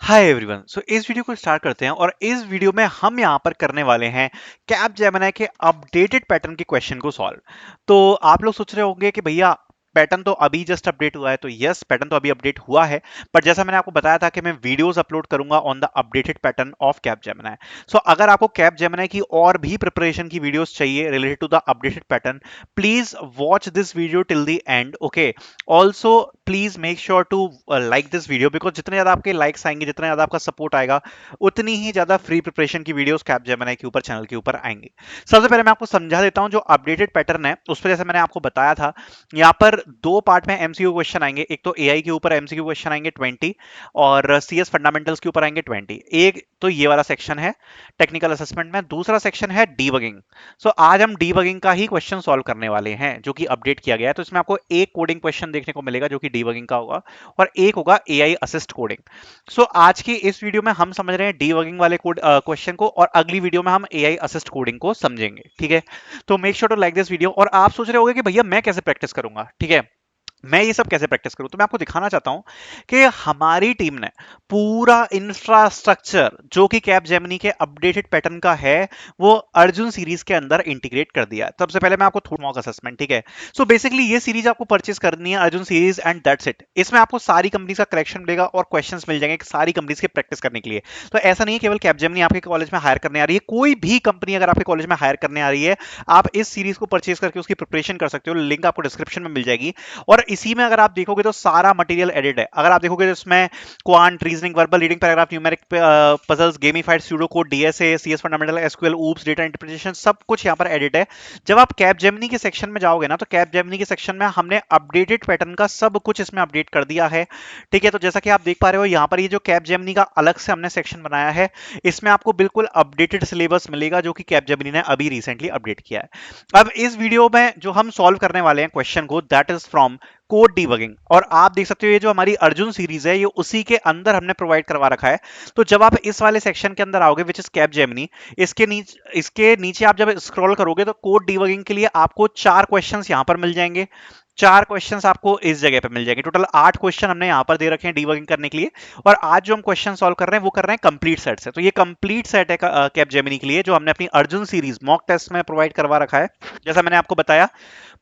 Hi everyone. इस video को start करते हैं और इस वीडियो में हम यहाँ पर करने वाले हैं कैपजेमिनी के अपडेटेड पैटर्न के क्वेश्चन को सॉल्व। तो आप लोग सोच रहे होंगे कि भैया पैटर्न तो अभी जस्ट अपडेट हुआ है। तो यस, पैटर्न तो अभी अपडेट हुआ है, बट जैसा मैंने आपको बताया था कि मैं वीडियोस अपलोड करूंगा on the updated pattern of Capgemini. अगर आपको कैपजेमिनी की और भी प्रिपरेशन की वीडियोस चाहिए related to the updated pattern, please watch this video till the end. Okay, also please make sure to like this video, because जितने ज्यादा आपके लाइक्स आएंगे, जितना ज्यादा आपका सपोर्ट आएगा, उतनी ही ज्यादा फ्री प्रिपरेशन की वीडियोस कैपजेमिनी के ऊपर, चैनल के ऊपर आएंगे। सबसे पहले मैं आपको समझा देता हूं जो अपडेटेड पैटर्न है उस पर। जैसे मैंने आपको बताया था, यहाँ पर दो पार्ट में एमसीक्यू क्वेश्चन आएंगे। एक तो एआई के ऊपर एमसीक्यू क्वेश्चन आएंगे 20, और सीएस फंडामेंटल्स के ऊपर आएंगे 20। एक तो ये वाला सेक्शन है टेक्निकल असेसमेंट में, दूसरा सेक्शन है डीबगिंग। आज हम डीबगिंग का ही क्वेश्चन सॉल्व करने वाले हैं जो कि अपडेट किया गया है। तो इसमें आपको एक कोडिंग क्वेश्चन देखने को मिलेगा जो कि डीबगिंग का होगा, और एक होगा एआई असिस्ट कोडिंग। आज की इस वीडियो में हम समझ रहे हैं डीबगिंग वाले कोड क्वेश्चन को, और अगली वीडियो में हम एआई असिस्ट कोडिंग को समझेंगे। ठीक है, तो make sure to like this video. और आप सोच रहे होंगे कि भैया मैं कैसे प्रैक्टिस करूंगा, ठीक है, मैं ये सब कैसे प्रैक्टिस करूं। तो मैं आपको दिखाना चाहता हूं कि हमारी टीम ने पूरा इंफ्रास्ट्रक्चर जो कि कैपजेमिनी के अपडेटेड पैटर्न का है, वो अर्जुन सीरीज के अंदर इंटीग्रेट कर दिया है। सबसे पहले मैं आपको थोड़ा मॉक असेसमेंट, ठीक है। बेसिकली ये सीरीज आपको परचेज करनी है, Arjun series, and that's it. इसमें आपको सारी कंपनीज का कलेक्शन मिलेगा और क्वेश्चंस मिल जाएंगे सारी कंपनीज के प्रैक्टिस करने के लिए। तो ऐसा नहीं है केवल कैपजेमिनी आपके कॉलेज में हायर करने आ रही है, कोई भी कंपनी अगर आपके कॉलेज में हायर करने आ रही है, आप इस सीरीज को परचेज करके उसकी प्रिपरेशन कर सकते हो। लिंक आपको डिस्क्रिप्शन में मिल जाएगी। और इसी में अगर आप देखोगे तो सारा मटेरियल एडिट है। अगर आप देखोगे तो इसमें quant, reasoning, verbal, reading, paragraph, numeric puzzles, gamified pseudo code, DSA, CS fundamental, SQL, oops, data interpretation, सब कुछ यहां पर एडिट है। जब आप कैपजेमिनी के सेक्शन में जाओगे ना, तो कैपजेमिनी के सेक्शन में हमने अपडेटेड पैटर्न का सब कुछ इसमें अपडेट कर दिया है। ठीक है, तो जैसा कि आप देख पा रहे हो यहाँ पर ये जो कैपजेमिनी का अलग से हमने सेक्शन बनाया है, इसमें आपको बिल्कुल अपडेटेड सिलेबस मिलेगा जो कि कैपजेमिनी ने अभी रिसेंटली अपडेट किया है। अब इस वीडियो में जो हम सॉल्व करने वाले हैं क्वेश्चन को, that is from code debugging. और आप देख सकते हो ये जो हमारी अर्जुन सीरीज है, ये उसी के अंदर हमने प्रोवाइड करवा रखा है। तो जब आप इस वाले सेक्शन के अंदर आओगे विच इज कैपजेमिनी, इसके नीचे आप जब स्क्रॉल करोगे तो कोड डीबगिंग के लिए आपको 4 क्वेश्चंस यहां पर मिल जाएंगे। 4 क्वेश्चंस आपको इस जगह पे मिल जाएंगे। टोटल 8 क्वेश्चन हमने यहां पर दे रखे हैं डीबगिंग करने के लिए। और आज जो हम क्वेश्चन सॉल्व कर रहे हैं वो कर रहे हैं कंप्लीट सेट से। तो ये कंप्लीट सेट है कैपजेमिनी के लिए, जो हमने अपनी अर्जुन सीरीज मॉक टेस्ट में प्रोवाइड करवा रखा है। जैसा मैंने आपको बताया,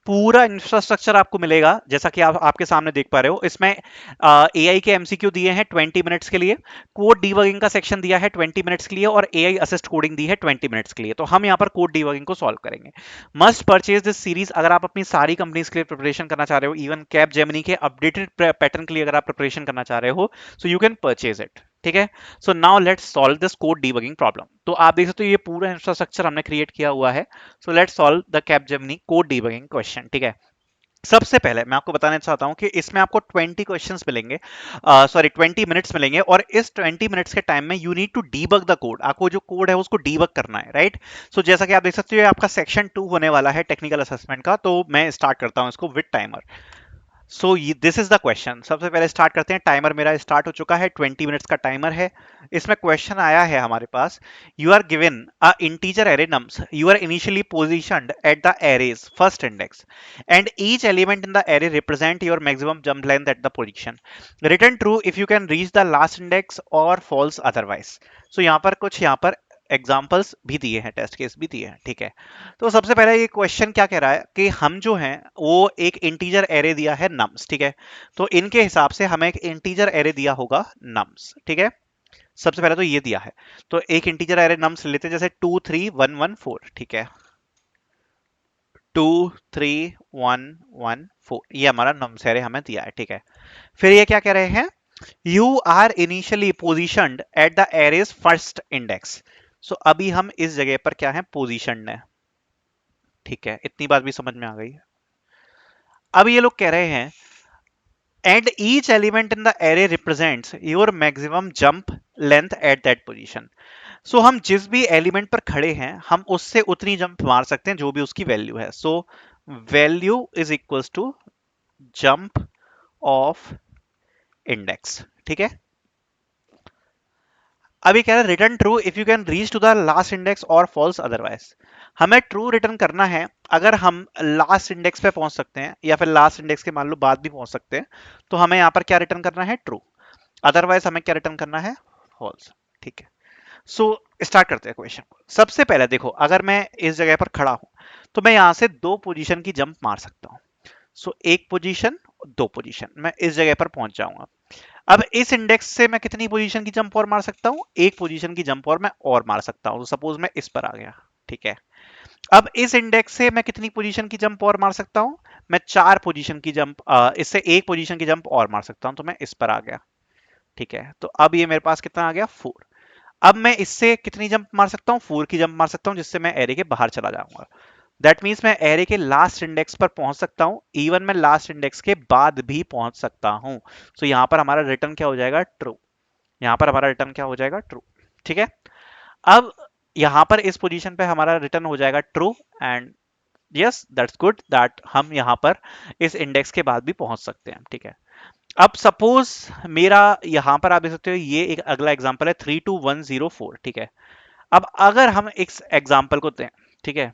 पूरा इंफ्रास्ट्रक्चर आपको मिलेगा जैसा कि आप आपके सामने देख पा रहे हो। इसमें एआई के एमसीक्यू दिए हैं 20 मिनट्स के लिए, कोड डीबगिंग का सेक्शन दिया है 20 मिनट्स के लिए, और एआई असिस्ट कोडिंग दी है 20 मिनट्स के लिए। तो हम यहाँ पर कोड डीबगिंग को सॉल्व करेंगे। मस्ट परचेज दिस सीरीज अगर आप अपनी सारी कंपनीज के लिए प्रिपरेशन करना चाह रहे हो, इवन कैप जेमिनी के अपडेटेड पैटर्न के लिए अगर आप प्रिपरेशन करना चाह रहे हो, so you can purchase it. ठीक है, so now let's solve this code debugging problem. तो आप देख सकते हो ये पूरा इंफ्रास्ट्रक्चर हमने क्रिएट किया हुआ है। So let's solve the Capgemini code debugging question. ठीक है, सबसे पहले मैं आपको बताना चाहता हूं कि इसमें आपको 20 क्वेश्चंस मिलेंगे, सॉरी 20 मिनट्स मिलेंगे। और इस 20 मिनट्स के टाइम में you need to debug the code. आपको जो कोड है उसको डीबग करना है, राइट। जैसा कि आप देख सकते हो ये आपका सेक्शन 2 होने वाला है टेक्निकल असेसमेंट का। तो मैं स्टार्ट करता हूं इसको with timer. This is the question. सबसे पहले स्टार्ट करते हैं। टाइमर मेरा स्टार्ट हो चुका है, 20 मिनट्स का टाइमर है। इसमें क्वेश्चन आया है हमारे पास, you are given a integer array nums, you are initially positioned at the array's first index and each element in the array represent your maximum jump length at the position. Return true if you can reach the last index और false otherwise. यहाँ पर कुछ यहाँ पर examples भी दिए हैं, test case भी दिए हैं। ठीक है, तो सबसे पहले ये क्वेश्चन क्या कह रहा है कि हम जो हैं वो एक इंटीजर एरे दिया है नम्स। ठीक है, तो इनके हिसाब से हमें एक इंटीजर एरे दिया होगा नम्स। ठीक है, सबसे पहले तो ये दिया है, तो एक इंटीजर एरे नम्स लेते हैं, जैसे 2 3 1 1 4। ठीक है, 2 3 1 1 4 ये हमारा नम्स एरे हमें दिया है। ठीक है, फिर ये क्या कह रहे हैं, you are initially positioned at the array's first index. अभी हम इस जगह पर क्या है, पोजिशन है। ठीक है, इतनी बात भी समझ में आ गई। अब ये लोग कह रहे हैं and each element in the array represents your maximum jump length at that position. हम जिस भी एलिमेंट पर खड़े हैं हम उससे उतनी जंप मार सकते हैं जो भी उसकी वैल्यू है। Value is equals to jump of index. ठीक है, अभी कह रहा है return true if you can reach to the last index और फॉल्स अदरवाइज। हमें ट्रू रिटर्न करना है अगर हम लास्ट इंडेक्स पे पहुंच सकते हैं, या फिर लास्ट इंडेक्स के मान लो बाद भी पहुंच सकते हैं, तो हमें यहां पर क्या रिटर्न करना है, ट्रू। अदरवाइज हमें क्या रिटर्न करना है, फॉल्स। ठीक है, सो स्टार्ट करते हैं क्वेश्चन को। सबसे पहले देखो, अगर मैं इस जगह पर खड़ा हूं तो मैं यहां से दो पोजीशन की जंप मार सकता हूं। सो एक पोजीशन, दो पोजीशन, मैं इस जगह पर पहुंच जाऊंगा। अब इस इंडेक्स से मैं कितनी पोजीशन की जंप और मार सकता हूं? एक पोजीशन की जंप और मैं और मार सकता हूं। तो सपोज मैं इस पर आ गया, ठीक है। अब इस इंडेक्स से मैं कितनी पोजीशन की जंप और मार सकता हूं? मैं चार पोजीशन की जंप, इससे एक पोजीशन की जंप और मार सकता हूं। तो मैं इस पर आ गया, ठीक है। तो अब ये मेरे पास कितना आ गया? 4। अब मैं इससे कितनी जंप मार सकता हूँ? 4 की जंप मार सकता हूँ, जिससे मैं एरे के बाहर चला जाऊंगा। दैट मीन्स मैं एरे के लास्ट इंडेक्स पर पहुंच सकता हूं। इवन मैं लास्ट इंडेक्स के बाद भी पहुंच सकता हूं। सो यहां पर हमारा रिटर्न क्या हो जाएगा? ट्रू। यहां पर हमारा रिटर्न क्या हो जाएगा? ट्रू। ठीक है। अब यहां पर इस पोजीशन पे हमारा रिटर्न हो जाएगा true, and yes that's good that हम यहां पर इस इंडेक्स के बाद भी पहुंच सकते हैं। ठीक है। अब सपोज मेरा यहां पर आप देख सकते हो, ये एक अगला एग्जांपल है 32104। ठीक है। अब अगर हम इस एग्जांपल को दें, ठीक है,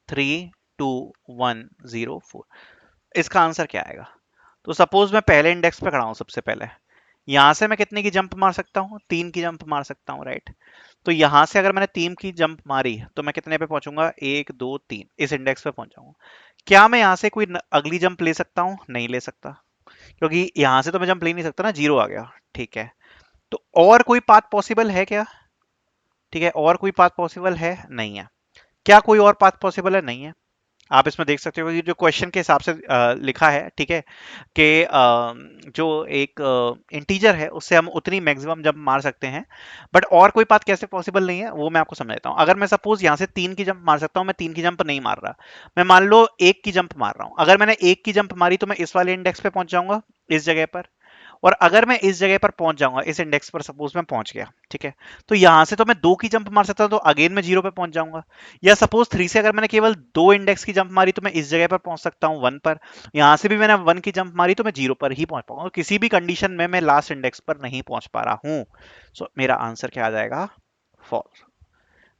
32104, इसका आंसर क्या आएगा? तो सपोज मैं पहले इंडेक्स पे खड़ा हूं, सबसे पहले यहां से मैं कितने की जंप मार सकता हूं? 3 की जंप मार सकता हूं, राइट। तो यहां से अगर मैंने 3 की जंप मारी तो मैं कितने पे पहुंचूंगा? 1 2 3, इस इंडेक्स पे पहुंच जाऊंगा। क्या मैं यहां से कोई अगली जंप ले सकता हूं? नहीं ले सकता, क्योंकि यहां से तो मैं जंप ले नहीं सकता ना, जीरो आ गया। ठीक है। तो और कोई पाथ पॉसिबल है क्या? ठीक है, और कोई पाथ पॉसिबल है? नहीं है। क्या कोई और पाथ पॉसिबल है? नहीं है। आप इसमें देख सकते हो कि जो क्वेश्चन के हिसाब से लिखा है, ठीक है, कि जो एक इंटीजर है उससे हम उतनी मैक्सिमम जंप मार सकते हैं, बट और कोई पाथ कैसे पॉसिबल नहीं है वो मैं आपको समझाता हूँ। अगर मैं सपोज यहाँ से 3 की जंप मार सकता हूँ, मैं 3 की जंप नहीं मार रहा, मैं मान लो 1 की जंप मार रहा हूँ। अगर मैंने 1 की जंप मारी तो मैं इस वाले इंडेक्स पे पहुंच जाऊंगा, इस जगह पर। और अगर मैं इस जगह पर पहुंच जाऊंगा, इस इंडेक्स पर सपोज मैं पहुंच गया, ठीक है, तो यहां से तो मैं 2 की जंप मार सकता हूं, तो अगेन मैं 0 पे पहुंच जाऊंगा। या सपोज 3 से अगर मैंने केवल 2 इंडेक्स की जंप मारी तो मैं इस जगह पर पहुंच सकता हूं 1 पर। यहां से भी मैंने 1 की जंप मारी तो मैं 0 पर ही पहुंच पाऊंगा। तो किसी भी कंडीशन में मैं लास्ट इंडेक्स पर नहीं पहुंच पा रहा हूं। सो मेरा आंसर क्या आ जाएगा? फॉल्स।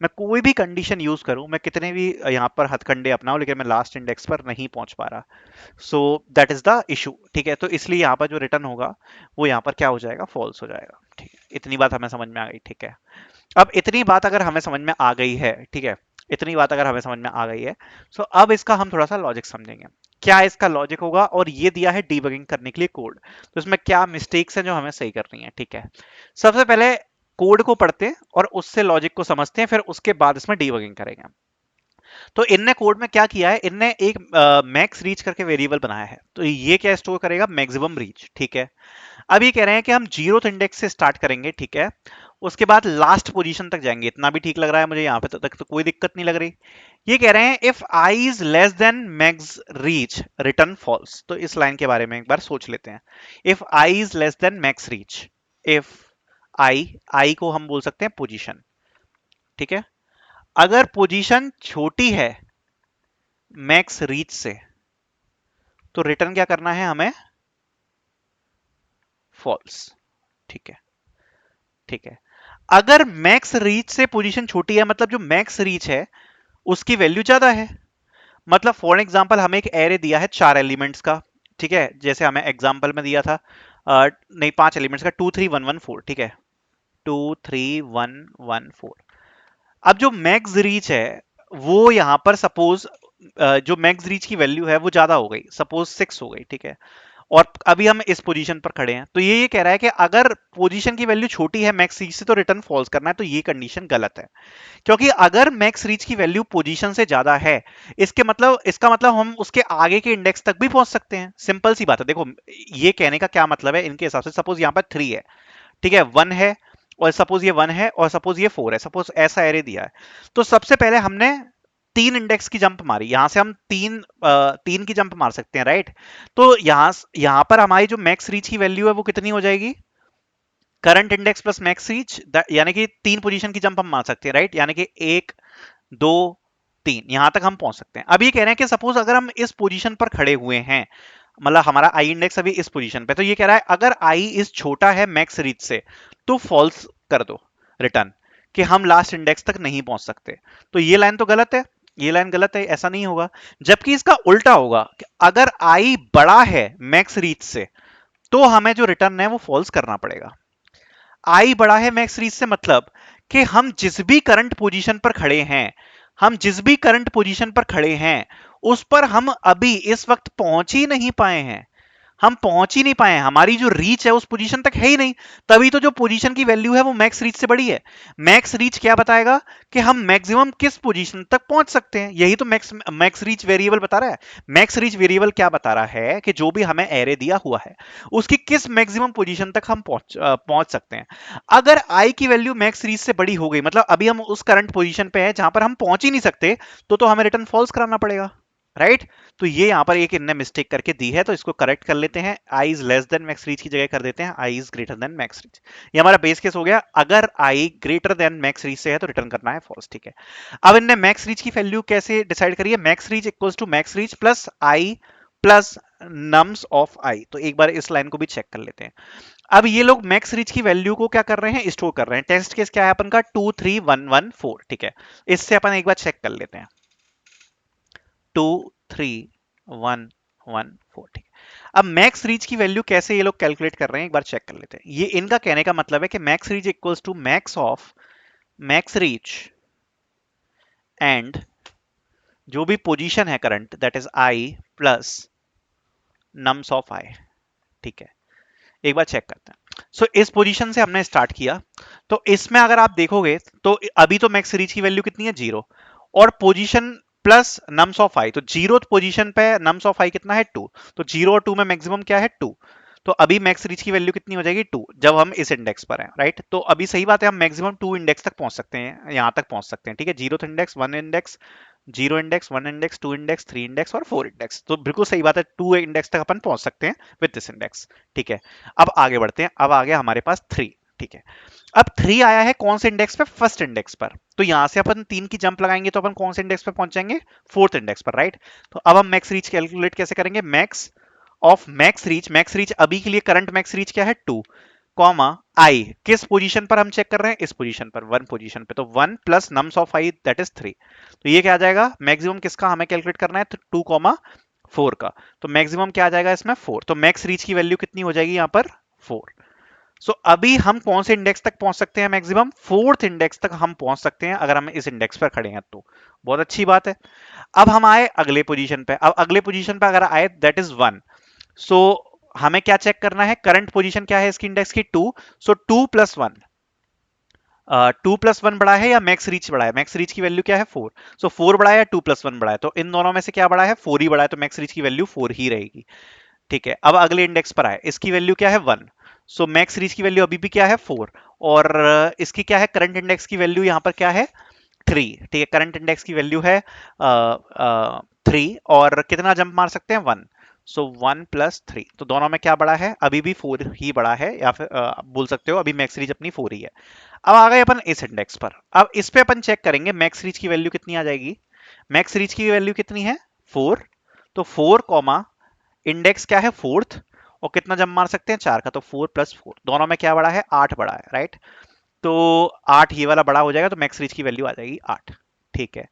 मैं कोई भी कंडीशन यूज करूं, मैं कितने भी यहाँ पर हथकंडे अपनाऊं, लेकिन मैं लास्ट इंडेक्स पर नहीं पहुंच पा रहा। So that is the issue. ठीक है, तो इसलिए यहाँ पर जो रिटर्न होगा वो यहाँ पर क्या हो जाएगा? फॉल्स हो जाएगा। ठीक है, इतनी बात हमें समझ में आ गई। ठीक है। अब इतनी बात अगर हमें समझ में आ गई है, ठीक है, इतनी बात अगर हमें समझ में आ गई है, सो अब इसका हम थोड़ा सा लॉजिक समझेंगे। क्या इसका लॉजिक होगा? और ये दिया है डीबगिंग करने के लिए कोड, तो इसमें क्या मिस्टेक्स हैं जो हमें सही करनी है। ठीक है, सबसे पहले कोड को पढ़ते हैं और उससे लॉजिक को समझते हैं, फिर उसके बाद इसमें डीबगिंग करेंगे। तो इनने कोड में क्या किया है, इनने एक मैक्स रीच करके वेरिएबल बनाया है। तो ये क्या स्टोर करेगा? Maximum reach. ठीक है। अब ये कह रहे हैं कि हम जीरोथ इंडेक्स से स्टार्ट करेंगे, ठीक है, उसके बाद लास्ट पोजीशन तक जाएंगे। इतना भी ठीक लग रहा है मुझे, यहाँ पे तक तो कोई दिक्कत नहीं लग रही। ये कह रहे हैं if i is less than max reach return false. तो इस लाइन के बारे में एक बार सोच लेते हैं। If i is less than max reach, if I को हम बोल सकते हैं पोजीशन, ठीक है। अगर पोजीशन छोटी है मैक्स रीच से तो रिटर्न क्या करना है हमें? फॉल्स। ठीक है। ठीक है। अगर मैक्स रीच से पोजीशन छोटी है, मतलब जो मैक्स रीच है उसकी वैल्यू ज्यादा है, मतलब फॉर एग्जांपल हमें एक एरे दिया है 4 एलिमेंट्स का, ठीक है, जैसे हमें एग्जांपल में दिया था नहीं 5 एलिमेंट्स का, 2 3 1 1 4, ठीक है, 2 3 1 1 4। अब जो मैक्स रीच है वो यहां पर सपोज जो मैक्स रीच की वैल्यू है वो ज्यादा हो गई, सपोज 6 हो गई, ठीक है। और अभी हम इस पोजीशन पर खड़े हैं, तो ये कह रहा है कि अगर पोजीशन की वैल्यू छोटी है मैक्स रीच से तो रिटर्न फॉल्स करना है। तो ये कंडीशन गलत है, क्योंकि अगर मैक्स रीच की वैल्यू पोजीशन से ज्यादा है, इसका मतलब हम उसके आगे के इंडेक्स तक भी पहुंच सकते हैं। सिंपल सी बात है। देखो ये कहने का क्या मतलब है, इनके हिसाब से सपोज यहाँ पर 3 है, ठीक है, 1 है, और सपोज ये 1 है, और सपोज ये 4 है, सपोज ऐसा एरे दिया है। तो सबसे पहले हमने 3 इंडेक्स की जंप मारी, यहां से हम 3 की जंप मार सकते हैं, राइट। तो यहां पर हमारी जो मैक्स रीच की वैल्यू है वो कितनी हो जाएगी? Current index plus max reach, यानी कि 3 पोजीशन की जंप हम मार सकते हैं, राइट, यानी कि 1 2 3, यहां तक हम पहुंच सकते हैं। अब ये कह रहे हैं कि सपोज अगर हम इस पोजीशन पर खड़े हुए हैं, मतलब हमारा आई इंडेक्स अभी इस पोजीशन पे, तो ये कह रहा है अगर आई इस छोटा है मैक्स रीच से तो फॉल्स कर दो रिटर्न, कि हम लास्ट इंडेक्स तक नहीं पहुंच सकते। तो ये लाइन तो गलत है, ये लाइन गलत है, ऐसा नहीं होगा। जबकि इसका उल्टा होगा कि अगर आई बड़ा है मैक्स रीच से तो हमें जो रिटर्न है वो फॉल्स करना पड़ेगा। आई बड़ा है मैक्स रीच से, मतलब कि हम जिस भी करंट पोजीशन पर खड़े हैं, हम जिस भी करंट पोजीशन पर खड़े हैं उस पर हम अभी इस वक्त पहुंच ही नहीं पाए हैं, हम पहुंच ही नहीं पाए हैं, हमारी जो रीच है उस पोजीशन तक है ही नहीं। तभी तो जो पोजीशन की वैल्यू है वो मैक्स रीच से बड़ी है। मैक्स रीच क्या बताएगा कि हम मैक्सिमम किस पोजीशन तक पहुंच सकते हैं, यही तो मैक्स मैक्स रीच वेरिएबल बता रहा है। मैक्स रीच वेरिएबल क्या बता रहा है कि जो भी हमें एरे दिया हुआ है उसकी किस मैक्सिमम पोजीशन तक हम पहुंच सकते हैं। अगर आई की वैल्यू मैक्स रीच से बड़ी हो गई, मतलब अभी हम उस करंट पोजीशन पे हैं जहां पर हम पहुंच ही नहीं सकते, तो हमें रिटर्न फॉल्स कराना पड़ेगा, राइट। तो ये यहां पर एक इनने मिस्टेक करके दी है, तो इसको करेक्ट कर लेते हैं। I is less than max reach की जगह कर देते हैं i is greater than max reach. ये हमारा बेस केस हो गया। अगर i greater than max reach से है तो रिटर्न करना है फॉल्स, ठीक है। अब इनने मैक्स रीच की वैल्यू कैसे डिसाइड करी है, max reach equals to max reach plus i plus nums of i. तो एक बार इस लाइन को भी चेक कर लेते हैं। अब ये लोग मैक्स रीच की वैल्यू को क्या कर रहे हैं, स्टोर कर रहे हैं। टेस्ट केस क्या है अपन का, 23114, ठीक है। इससे अपन एक बार चेक कर लेते हैं, 23114, ठीक है। अब मैक्स रीच की वैल्यू कैसे ये लोग कैलकुलेट कर रहे हैं एक बार चेक कर लेते हैं। ये इनका कहने का मतलब है कि max reach equals to max of max reach and जो भी पोजीशन है current that is i plus nums of i, ठीक है। एक बार चेक करते हैं। इस पोजीशन से हमने स्टार्ट किया, तो इसमें अगर आप देखोगे तो अभी तो मैक्स रीच की वैल्यू कितनी है, 0, और position plus nums of i, तो जीरो पोजीशन पे नम्स ऑफ आई कितना है, 2। तो 0 और 2 में मैक्सिमम क्या है, 2। तो अभी मैक्स रीच की वैल्यू कितनी हो जाएगी, 2, जब हम इस इंडेक्स पर हैं, राइट। तो अभी सही बात है, हम मैक्सिमम 2 इंडेक्स तक पहुंच सकते हैं, यहां तक पहुंच सकते हैं, ठीक है। 0th index, 1 index, 0 index, 1 index, 2 index, 3 index और 4 इंडेक्स। तो बिल्कुल सही बात है, 2 इंडेक्स तक अपन पहुंच सकते हैं विद दिस इंडेक्स, ठीक है। अब आगे बढ़ते हैं। अब आ गया हमारे पास 3, ठीक है। अब 3 आया है कौन से इंडेक्स पे, फर्स्ट इंडेक्स पर। तो यहां से अपन 3 की जंप लगाएंगे तो अपन कौन से इंडेक्स पे पहुंच जाएंगे, 4th इंडेक्स पर, राइट। तो अब हम मैक्स रीच कैलकुलेट कैसे करेंगे, max of max reach. Max reach अभी के लिए करंट मैक्स रीच क्या है, 2, कॉमा आई किस पोजीशन पर हम चेक कर रहे हैं, इस पोजीशन पर, 1 पोजीशन पे। तो 1 plus nums of I that is 3। तो ये क्या आ जाएगा, मैक्सिमम किसका हमें कैलकुलेट करना है, तो 2,4 का। तो मैक्सिमम क्या आ जाएगा इसमें, 4। तो मैक्स रीच की वैल्यू कितनी हो जाएगी यहाँ पर, 4। अभी हम कौन से इंडेक्स तक पहुंच सकते हैं, मैक्सिमम 4th इंडेक्स तक हम पहुंच सकते हैं अगर हम इस इंडेक्स पर खड़े हैं तो। बहुत अच्छी बात है। अब हम आए अगले पोजीशन पे। अब अगले पोजीशन पे अगर आए दैट इज 1। सो हमें क्या चेक करना है, करंट पोजीशन क्या है इसकी इंडेक्स की, 2। 2 प्लस 1, 2 प्लस 1 बड़ा है या मैक्स रीच बड़ा है, मैक्स रीच की वैल्यू क्या है, 4। 4 बड़ा है या 2 प्लस 1 बड़ा है, तो इन दोनों में से क्या बड़ा है, 4 ही बड़ा है, तो मैक्स रीच की वैल्यू 4 ही रहेगी, ठीक है। अब अगले इंडेक्स पर आए, इसकी वैल्यू क्या है, 1। मैक्स रीच की वैल्यू अभी भी क्या है, 4। और इसकी क्या है, करंट इंडेक्स की वैल्यू यहाँ पर क्या है, 3, ठीक है। करंट इंडेक्स की वैल्यू है 3, और कितना जंप मार सकते हैं, 1। 1 प्लस 3, तो दोनों में क्या बड़ा है, अभी भी 4 ही बड़ा है, या फिर बोल सकते हो अभी मैक्स रीच अपनी 4 ही है। अब आ गए अपन इस इंडेक्स पर। अब इस पे अपन चेक करेंगे मैक्स रीच की वैल्यू कितनी आ जाएगी। मैक्स रीच की वैल्यू कितनी है, 4। तो 4 कॉमा इंडेक्स क्या है, 4th, और कितना जंप मार सकते हैं, 4 का। तो 4 प्लस 4, दोनों में क्या बड़ा है, 8 बड़ा है, राइट। तो 8 ये वाला बड़ा हो जाएगा, तो मैक्स रीच की वैल्यू आ जाएगी 8, ठीक है।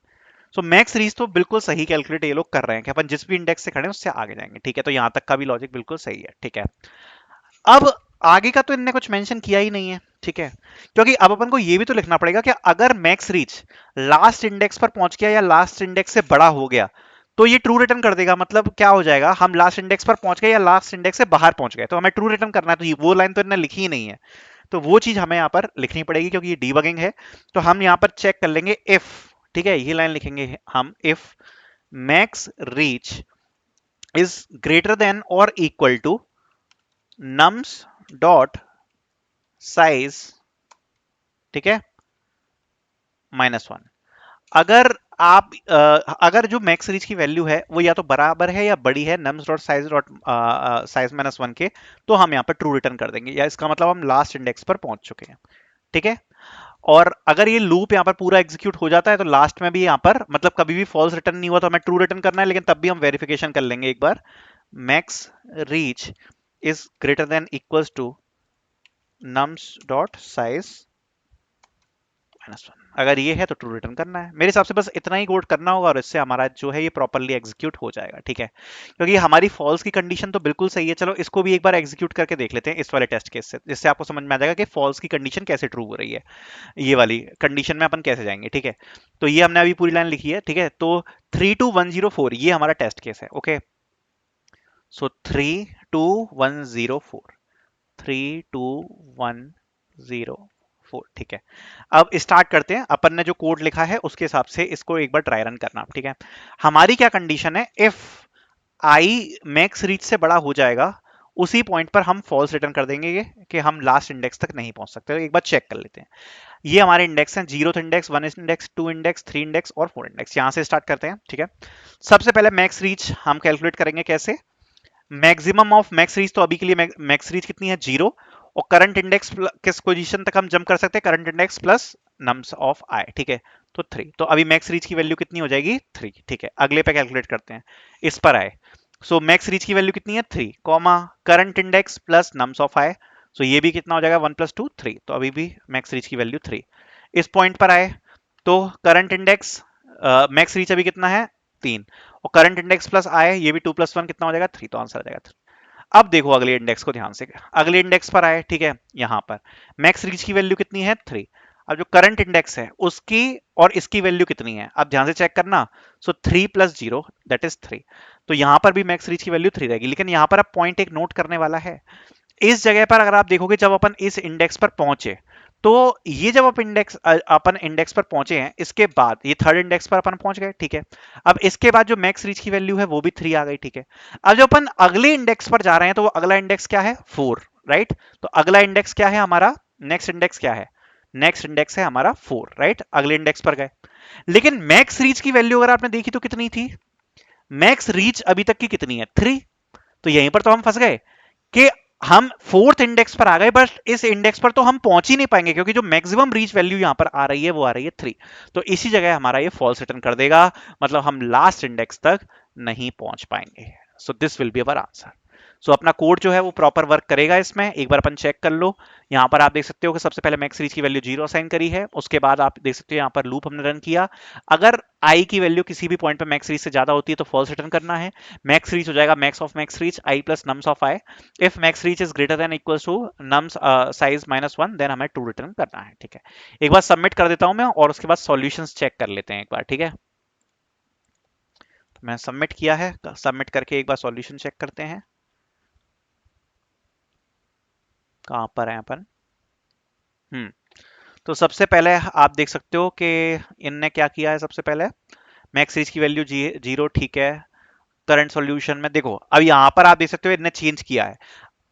मैक्स रीच तो बिल्कुल सही कैलकुलेट ये लोग कर रहे हैं कि अपन जिस भी इंडेक्स से खड़े हैं उससे आगे जाएंगे, ठीक है। तो यहां तक का भी लॉजिक बिल्कुल सही है, ठीक है। अब आगे का तो इनने कुछ मेंशन किया ही नहीं है, ठीक है। क्योंकि अब अपन को ये भी तो लिखना पड़ेगा कि अगर मैक्स रीच लास्ट इंडेक्स पर पहुंच गया या लास्ट इंडेक्स से बड़ा हो गया तो ये ट्रू रिटर्न कर देगा। मतलब क्या हो जाएगा, हम लास्ट इंडेक्स पर पहुंच गए या लास्ट इंडेक्स से बाहर पहुंच गए, तो हमें ट्रू रिटर्न करना है। तो ये वो लाइन तो इन्होंने लिखी ही नहीं है, तो वो चीज हमें यहाँ पर लिखनी पड़ेगी क्योंकि ये डीबगिंग है। तो हम यहाँ पर चेक कर लेंगे इफ, ठीक है, ये लाइन लिखेंगे हम, if max reach is greater than or equal to nums dot size, ठीक है, -1। अगर आप अगर जो मैक्स रीच की वैल्यू है वो या तो बराबर है या बड़ी है नम्स डॉट साइज -1 के, तो हम यहाँ पर ट्रू रिटर्न कर देंगे, या इसका मतलब हम लास्ट इंडेक्स पर पहुंच चुके हैं, ठीक है। और अगर ये लूप यहाँ पर पूरा एग्जीक्यूट हो जाता है तो लास्ट में भी यहाँ पर मतलब कभी भी फॉल्स रिटर्न नहीं हुआ तो हमें ट्रू रिटर्न करना है, लेकिन तब भी हम वेरिफिकेशन कर लेंगे एक बार, max reach is greater than equals to nums dot size -1। अगर ये है तो ट्रू रिटर्न करना है। मेरे हिसाब से बस इतना ही कोड करना होगा और इससे हमारा जो है ये प्रॉपरली एग्जीक्यूट हो जाएगा, ठीक है। क्योंकि हमारी फॉल्स की कंडीशन तो बिल्कुल सही है। चलो इसको भी एक बार एग्जीक्यूट करके देख लेते हैं इस वाले टेस्ट केस से, जिससे आपको समझ में आ जाएगा कि फॉल्स की कंडीशन कैसे ट्रू हो रही है। ये वाली कंडीशन में अपन कैसे जाएंगे, ठीक है। तो ये हमने अभी पूरी लाइन लिखी है, ठीक है। तो 32104 ये हमारा टेस्ट केस है, ओके। सो 32104, 32104, ठीक है। अब स्टार्ट करते हैं। अपन ने जो कोड लिखा है उसके हिसाब से इसको एक बार ट्राई रन करना, ठीक है। हमारी क्या कंडीशन है, इफ आई मैक्स रीच से बड़ा हो जाएगा उसी पॉइंट पर हम फॉल्स रिटर्न कर देंगे कि हम लास्ट इंडेक्स तक नहीं पहुंच सकते। तो एक बार चेक कर लेते हैं। ये हमारे इंडेक्स हैं, 0th index, 1 index, 2 index, 3 index और 4 इंडेक्स। यहां से स्टार्ट करते हैं, ठीक है। सबसे पहले मैक्स रीच हम कैलकुलेट करेंगे कैसे। मैक्सिमम ऑफ मैक्स रीच, तो अभी के लिए मैक्स रीच कितनी है, 0। और करंट इंडेक्स किस पोजीशन तक हम जंप कर सकते हैं, current index plus nums of i, ठीक है। तो 3, तो अभी मैक्स रीच की वैल्यू कितनी हो जाएगी, 3, ठीक है। अगले पे कैलकुलेट करते हैं, इस पर आए। सो मैक्स रीच की वैल्यू कितनी है, 3, comma current index plus nums of i. So ये भी कितना हो जाएगा, 1 + 2 3, तो अभी भी मैक्स रीच की वैल्यू 3। इस पॉइंट पर आए तो करंट इंडेक्स, मैक्स रीच अभी कितना है, 3, और करंट इंडेक्स प्लस आए, ये भी 2 + 1 कितना हो जाएगा, 3, तो आंसर आ जाएगा 3। अब देखो अगले इंडेक्स को ध्यान से, अगले इंडेक्स पर आए, ठीक है। यहां पर मैक्स रीच की वैल्यू कितनी है, 3। अब जो करंट इंडेक्स है उसकी और इसकी वैल्यू कितनी है, अब ध्यान से चेक करना। सो 3 + 0 दैट इज 3। तो यहां पर भी मैक्स रीच की वैल्यू 3 रहेगी। लेकिन यहां पर अब पॉइंट एक नोट करने वाला है। इस जगह पर अगर आप देखोगे, जब अपन इस इंडेक्स पर पहुंचे, तो ये जब अपन इंडेक्स पर पहुंचे हैं, इसके बाद ये थर्ड इंडेक्स पर अपन पहुंच गए, ठीक है। अब इसके बाद जो मैक्स रीच की वैल्यू है वो भी 3 आ गई, ठीक है। अब जब अपन अगले इंडेक्स पर जा रहे हैं तो वो अगला इंडेक्स क्या है, 4, राइट। तो अगला इंडेक्स क्या है हमारा, नेक्स्ट इंडेक्स क्या है, नेक्स्ट इंडेक्स है हमारा 4, राइट। अगले इंडेक्स पर गए, लेकिन मैक्स रीच की वैल्यू अगर आपने देखी तो कितनी थी, मैक्स रीच अभी तक की कितनी है, 3। तो यहीं पर तो हम फंस गए कि हम फोर्थ इंडेक्स पर आ गए, बट इस इंडेक्स पर तो हम पहुंच ही नहीं पाएंगे, क्योंकि जो मैक्सिमम रीच वैल्यू यहां पर आ रही है वो आ रही है 3। तो इसी जगह हमारा ये फॉल्स रिटर्न कर देगा, मतलब हम लास्ट इंडेक्स तक नहीं पहुंच पाएंगे। So this will be our answer. So अपना कोड जो है वो प्रॉपर वर्क करेगा इसमें, एक बार अपन चेक कर लो। यहाँ पर आप देख सकते हो कि सबसे पहले मैक्स रीच की वैल्यू 0 असाइन करी है, उसके बाद आप देख सकते हो यहाँ पर लूप हमने रन किया। अगर आई की वैल्यू किसी भी पॉइंट पे मैक्स रीच से ज्यादा होती है तो फॉल्स रिटर्न करना है। मैक्स रीच हो जाएगा max of max reach i plus nums of i. If max reach is greater than equals to nums size -1, then हमें ट्रू रिटर्न करना है, ठीक है। एक बार सबमिट कर देता हूं मैं, और उसके बाद सॉल्यूशंस चेक कर लेते हैं एक बार, ठीक है। तो मैं सबमिट किया है, सबमिट करके एक बार सॉल्यूशन चेक करते हैं कहां पर है अपन। तो सबसे पहले आप देख सकते हो कि इनने क्या किया है। सबसे पहले मैक्स रीच की वैल्यू 0, ठीक है। करंट सॉल्यूशन में देखो, अब यहां पर आप देख सकते हो इनने चेंज किया है,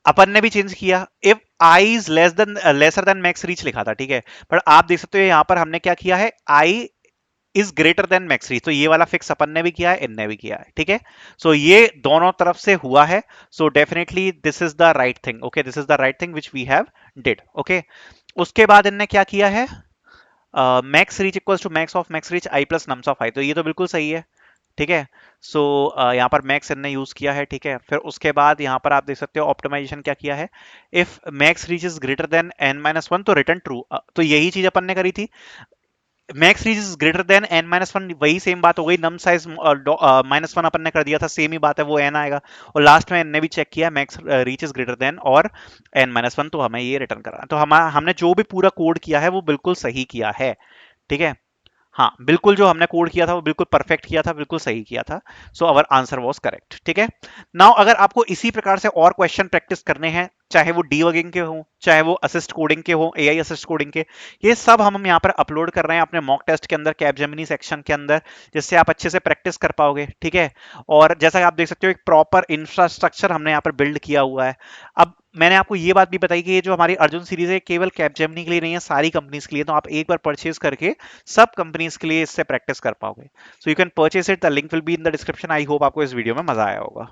अपन ने भी चेंज किया। If i is lesser than max reach लिखा था, ठीक है। पर आप देख सकते हो यहां पर हमने क्या किया है, i is greater than max reach. तो ये वाला फिक्स अपन ने भी किया है, इनने भी किया है, ठीक है। सो ये दोनों तरफ से हुआ है। So definitely this is the right thing, okay, this is the right thing which we have did, okay. उसके बाद इनने क्या किया है, max reach equals to max of max reach i plus nums of i. तो ये तो बिल्कुल सही है, ठीक है। सो यहाँ पर मैक्स इनने यूज किया है, ठीक है। फिर उसके बाद यहाँ पर आप देख सकते हो ऑप्टिमाइजेशन क्या किया है, if max reach is greater then n-1 तो रिटर्न ट्रू। तो यही चीज अपन ने करी थी, max reach is greater then n-1, वही सेम बात हो गई। नम साइज -1 अपन ने कर दिया था, सेम ही बात है, वो n आएगा। और लास्ट में n ने भी चेक किया max reach is greater than और n-1, तो हमें ये रिटर्न करा। तो हमने जो भी पूरा कोड किया है वो बिल्कुल सही किया है, ठीक है। हाँ बिल्कुल, जो हमने कोड किया था वो बिल्कुल परफेक्ट किया था, बिल्कुल सही किया था। सो अवर आंसर वाज करेक्ट, ठीक है। नाउ अगर आपको इसी प्रकार से और क्वेश्चन प्रैक्टिस करने हैं, चाहे वो डीबगिंग के हो, चाहे वो असिस्ट कोडिंग के हो, एआई असिस्ट कोडिंग के, ये सब हम यहाँ पर अपलोड कर रहे हैं अपने मॉक टेस्ट के अंदर, कैपजेमिनी सेक्शन के अंदर, जिससे आप अच्छे से प्रैक्टिस कर पाओगे, ठीक है। और जैसा कि आप देख सकते हो एक प्रॉपर इंफ्रास्ट्रक्चर हमने यहाँ पर बिल्ड किया हुआ है। अब मैंने आपको ये बात भी बताई कि ये जो हमारी अर्जुन सीरीज है केवल कैपजेमिनी के लिए नहीं है, सारी कंपनीज के लिए। तो आप एक बार परचेज करके सब कंपनीज के लिए इससे प्रैक्टिस कर पाओगे। So you can purchase it, the link will be in the description. I hope आपको इस वीडियो में मजा आया होगा।